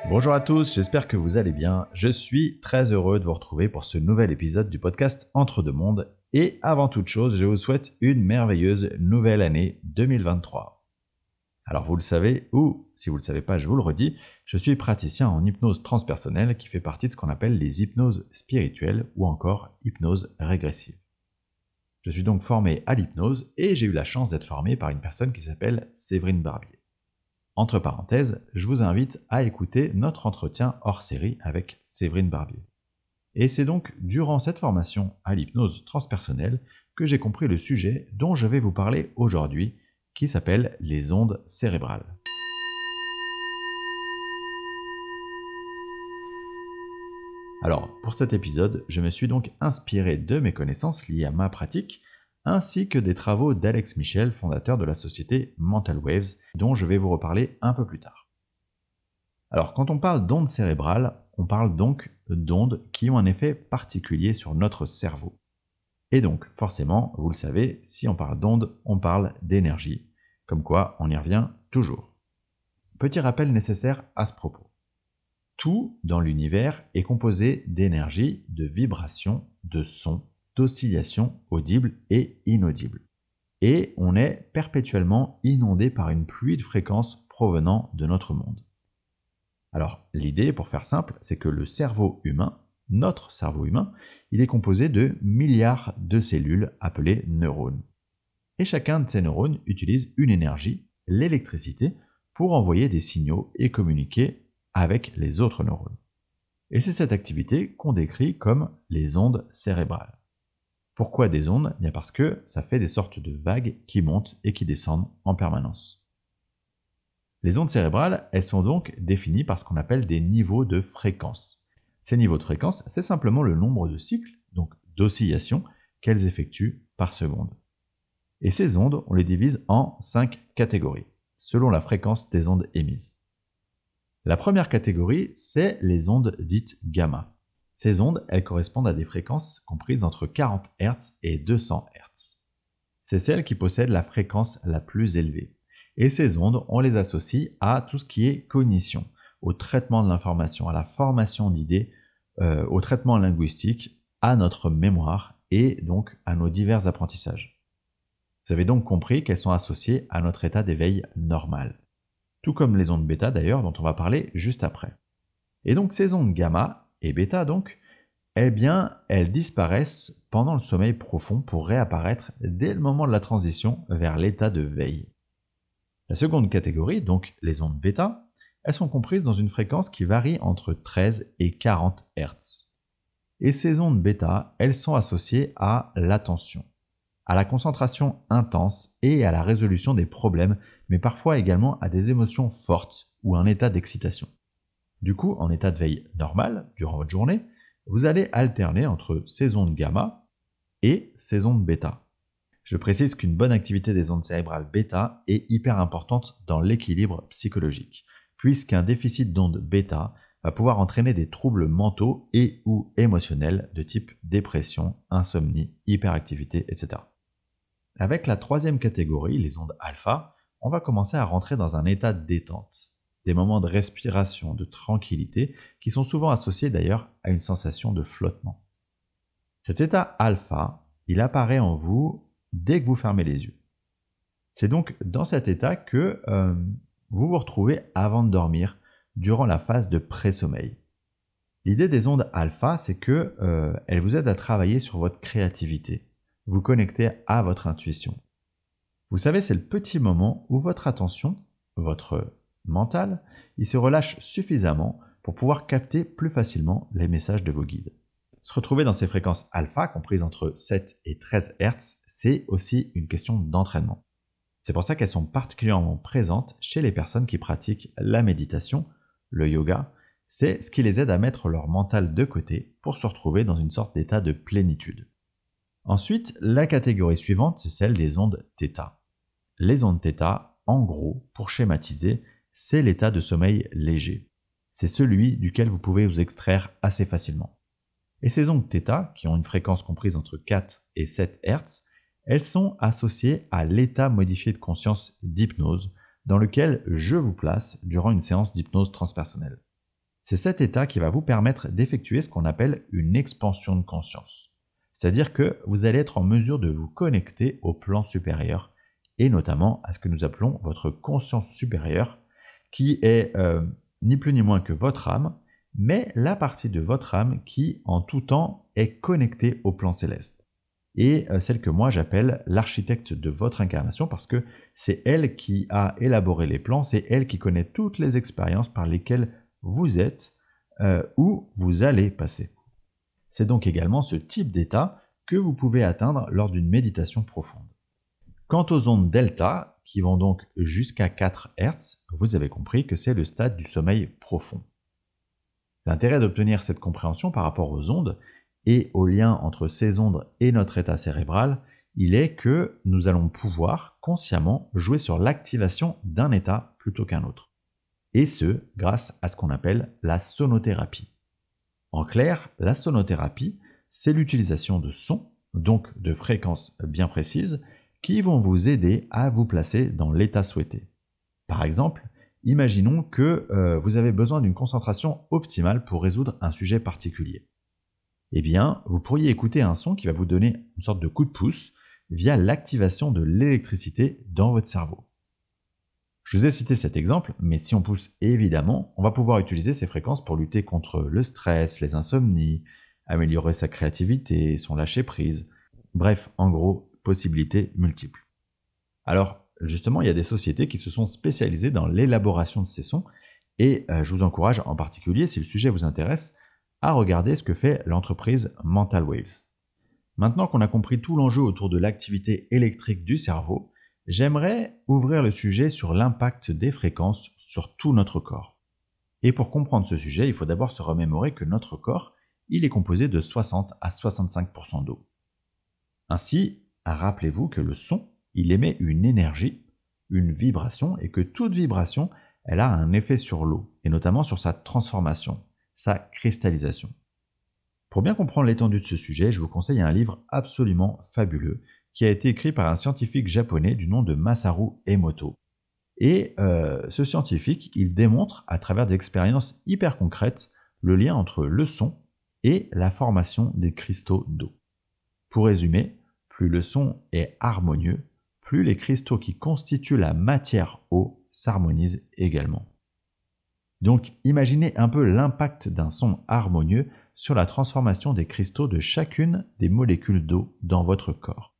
Bonjour à tous, j'espère que vous allez bien. Je suis très heureux de vous retrouver pour ce nouvel épisode du podcast Entre deux mondes. Et avant toute chose, je vous souhaite une merveilleuse nouvelle année 2023. Alors vous le savez, ou si vous ne le savez pas, je vous le redis, je suis praticien en hypnose transpersonnelle qui fait partie de ce qu'on appelle les hypnoses spirituelles ou encore hypnose régressive. Je suis donc formé à l'hypnose et j'ai eu la chance d'être formé par une personne qui s'appelle Séverine Barbier. Entre parenthèses, je vous invite à écouter notre entretien hors série avec Séverine Barbier. Et c'est donc durant cette formation à l'hypnose transpersonnelle que j'ai compris le sujet dont je vais vous parler aujourd'hui, qui s'appelle les ondes cérébrales. Alors, pour cet épisode, je me suis donc inspiré de mes connaissances liées à ma pratique, ainsi que des travaux d'Alex Michel, fondateur de la société Mental Waves, dont je vais vous reparler un peu plus tard. Alors, quand on parle d'ondes cérébrales, on parle donc d'ondes qui ont un effet particulier sur notre cerveau. Et donc, forcément, vous le savez, si on parle d'ondes, on parle d'énergie. Comme quoi, on y revient toujours. Petit rappel nécessaire à ce propos. Tout dans l'univers est composé d'énergie, de vibrations, de sons, d'oscillations audibles et inaudibles. Et on est perpétuellement inondé par une pluie de fréquences provenant de notre monde. Alors, l'idée, pour faire simple, c'est que le cerveau humain, notre cerveau humain, il est composé de milliards de cellules appelées neurones. Et chacun de ces neurones utilise une énergie, l'électricité, pour envoyer des signaux et communiquer avec les autres neurones. Et c'est cette activité qu'on décrit comme les ondes cérébrales. Pourquoi des ondes? Bien parce que ça fait des sortes de vagues qui montent et qui descendent en permanence. Les ondes cérébrales, elles sont donc définies par ce qu'on appelle des niveaux de fréquence. Ces niveaux de fréquence, c'est simplement le nombre de cycles, donc d'oscillations, qu'elles effectuent par seconde. Et ces ondes, on les divise en 5 catégories, selon la fréquence des ondes émises. La première catégorie, c'est les ondes dites gamma. Ces ondes, elles correspondent à des fréquences comprises entre 40 Hz et 200 Hz. C'est celles qui possèdent la fréquence la plus élevée. Et ces ondes, on les associe à tout ce qui est cognition, au traitement de l'information, à la formation d'idées, au traitement linguistique, à notre mémoire et donc à nos divers apprentissages. Vous avez donc compris qu'elles sont associées à notre état d'éveil normal. Tout comme les ondes bêta d'ailleurs, dont on va parler juste après. Et donc ces ondes gamma et bêta donc, eh bien, elles disparaissent pendant le sommeil profond pour réapparaître dès le moment de la transition vers l'état de veille. La seconde catégorie, donc les ondes bêta, elles sont comprises dans une fréquence qui varie entre 13 et 40 Hz. Et ces ondes bêta, elles sont associées à l'attention, à la concentration intense et à la résolution des problèmes, mais parfois également à des émotions fortes ou un état d'excitation. Du coup, en état de veille normal, durant votre journée, vous allez alterner entre ces ondes gamma et ces ondes bêta. Je précise qu'une bonne activité des ondes cérébrales bêta est hyper importante dans l'équilibre psychologique, puisqu'un déficit d'ondes bêta va pouvoir entraîner des troubles mentaux et ou émotionnels de type dépression, insomnie, hyperactivité, etc. Avec la troisième catégorie, les ondes alpha, on va commencer à rentrer dans un état de détente, des moments de respiration, de tranquillité, qui sont souvent associés d'ailleurs à une sensation de flottement. Cet état alpha, il apparaît en vous dès que vous fermez les yeux. C'est donc dans cet état que vous vous retrouvez avant de dormir, durant la phase de pré-sommeil. L'idée des ondes alpha, c'est qu'elles vous aident à travailler sur votre créativité, vous connecter à votre intuition. Vous savez, c'est le petit moment où votre attention, votre mental, il se relâche suffisamment pour pouvoir capter plus facilement les messages de vos guides. Se retrouver dans ces fréquences alpha, comprises entre 7 et 13 Hz, c'est aussi une question d'entraînement. C'est pour ça qu'elles sont particulièrement présentes chez les personnes qui pratiquent la méditation, le yoga. C'est ce qui les aide à mettre leur mental de côté pour se retrouver dans une sorte d'état de plénitude. Ensuite, la catégorie suivante, c'est celle des ondes θ. Les ondes θ, en gros, pour schématiser, c'est l'état de sommeil léger. C'est celui duquel vous pouvez vous extraire assez facilement. Et ces ondes θ, qui ont une fréquence comprise entre 4 et 7 Hz, elles sont associées à l'état modifié de conscience d'hypnose, dans lequel je vous place durant une séance d'hypnose transpersonnelle. C'est cet état qui va vous permettre d'effectuer ce qu'on appelle une expansion de conscience. C'est-à-dire que vous allez être en mesure de vous connecter au plan supérieur et notamment à ce que nous appelons votre conscience supérieure qui est ni plus ni moins que votre âme, mais la partie de votre âme qui en tout temps est connectée au plan céleste. Et celle que moi j'appelle l'architecte de votre incarnation parce que c'est elle qui a élaboré les plans, c'est elle qui connaît toutes les expériences par lesquelles vous êtes ou vous allez passer. C'est donc également ce type d'état que vous pouvez atteindre lors d'une méditation profonde. Quant aux ondes delta, qui vont donc jusqu'à 4 Hz, vous avez compris que c'est le stade du sommeil profond. L'intérêt d'obtenir cette compréhension par rapport aux ondes et au lien entre ces ondes et notre état cérébral, il est que nous allons pouvoir consciemment jouer sur l'activation d'un état plutôt qu'un autre. Et ce, grâce à ce qu'on appelle la sonothérapie. En clair, la sonothérapie, c'est l'utilisation de sons, donc de fréquences bien précises, qui vont vous aider à vous placer dans l'état souhaité. Par exemple, imaginons que vous avez besoin d'une concentration optimale pour résoudre un sujet particulier. Eh bien, vous pourriez écouter un son qui va vous donner une sorte de coup de pouce via l'activation de l'électricité dans votre cerveau. Je vous ai cité cet exemple, mais si on pousse évidemment, on va pouvoir utiliser ces fréquences pour lutter contre le stress, les insomnies, améliorer sa créativité, son lâcher-prise. Bref, en gros, possibilités multiples. Alors, justement, il y a des sociétés qui se sont spécialisées dans l'élaboration de ces sons et je vous encourage en particulier, si le sujet vous intéresse, à regarder ce que fait l'entreprise Mental Waves. Maintenant qu'on a compris tout l'enjeu autour de l'activité électrique du cerveau, j'aimerais ouvrir le sujet sur l'impact des fréquences sur tout notre corps. Et pour comprendre ce sujet, il faut d'abord se remémorer que notre corps, il est composé de 60 à 65% d'eau. Ainsi, rappelez-vous que le son, il émet une énergie, une vibration, et que toute vibration, elle a un effet sur l'eau, et notamment sur sa transformation, sa cristallisation. Pour bien comprendre l'étendue de ce sujet, je vous conseille un livre absolument fabuleux qui a été écrit par un scientifique japonais du nom de Masaru Emoto. Et ce scientifique, il démontre à travers des expériences hyper concrètes le lien entre le son et la formation des cristaux d'eau. Pour résumer, plus le son est harmonieux, plus les cristaux qui constituent la matière eau s'harmonisent également. Donc imaginez un peu l'impact d'un son harmonieux sur la transformation des cristaux de chacune des molécules d'eau dans votre corps.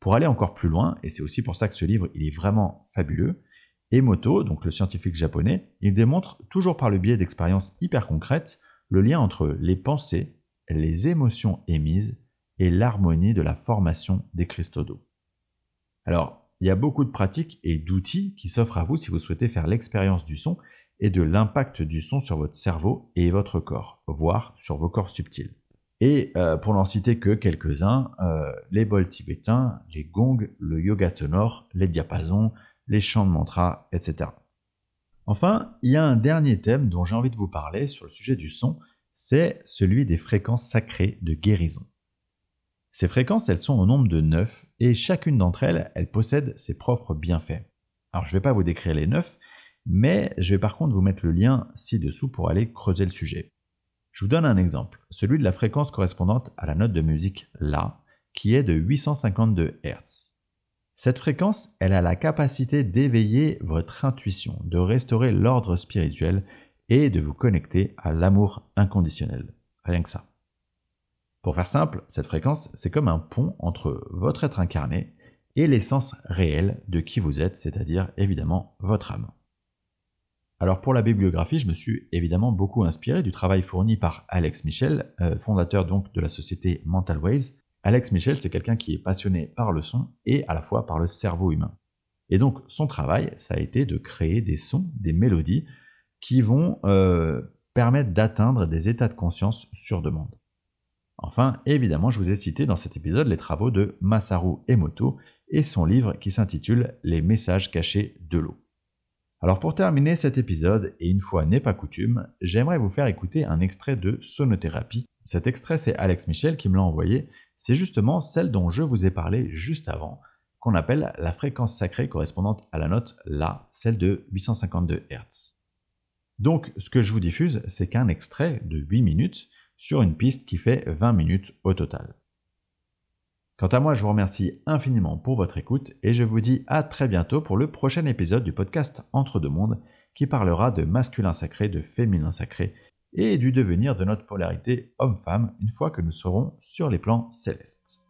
Pour aller encore plus loin, et c'est aussi pour ça que ce livre il est vraiment fabuleux, Emoto, donc le scientifique japonais, il démontre toujours par le biais d'expériences hyper concrètes le lien entre les pensées, les émotions émises et l'harmonie de la formation des cristaux d'eau. Alors, il y a beaucoup de pratiques et d'outils qui s'offrent à vous si vous souhaitez faire l'expérience du son et de l'impact du son sur votre cerveau et votre corps, voire sur vos corps subtils. Et pour n'en citer que quelques-uns, les bols tibétains, les gongs, le yoga sonore, les diapasons, les chants de mantras, etc. Enfin, il y a un dernier thème dont j'ai envie de vous parler sur le sujet du son, c'est celui des fréquences sacrées de guérison. Ces fréquences, elles sont au nombre de 9 et chacune d'entre elles, elle possède ses propres bienfaits. Alors je ne vais pas vous décrire les 9, mais je vais par contre vous mettre le lien ci-dessous pour aller creuser le sujet. Je vous donne un exemple, celui de la fréquence correspondante à la note de musique La, qui est de 852 Hz. Cette fréquence, elle a la capacité d'éveiller votre intuition, de restaurer l'ordre spirituel et de vous connecter à l'amour inconditionnel. Rien que ça. Pour faire simple, cette fréquence, c'est comme un pont entre votre être incarné et l'essence réelle de qui vous êtes, c'est-à-dire évidemment votre âme. Alors pour la bibliographie, je me suis évidemment beaucoup inspiré du travail fourni par Alex Michel, fondateur donc de la société Mental Waves. Alex Michel, c'est quelqu'un qui est passionné par le son et à la fois par le cerveau humain. Et donc son travail, ça a été de créer des sons, des mélodies qui vont permettre d'atteindre des états de conscience sur demande. Enfin, évidemment, je vous ai cité dans cet épisode les travaux de Masaru Emoto et son livre qui s'intitule « Les messages cachés de l'eau ». Alors pour terminer cet épisode, et une fois n'est pas coutume, j'aimerais vous faire écouter un extrait de Sonothérapie. Cet extrait, c'est Alex Michel qui me l'a envoyé. C'est justement celle dont je vous ai parlé juste avant, qu'on appelle la fréquence sacrée correspondante à la note La, celle de 852 Hz. Donc ce que je vous diffuse, c'est qu'un extrait de 8 minutes sur une piste qui fait 20 minutes au total. Quant à moi, je vous remercie infiniment pour votre écoute et je vous dis à très bientôt pour le prochain épisode du podcast Entre deux mondes qui parlera de masculin sacré, de féminin sacré et du devenir de notre polarité homme-femme une fois que nous serons sur les plans célestes.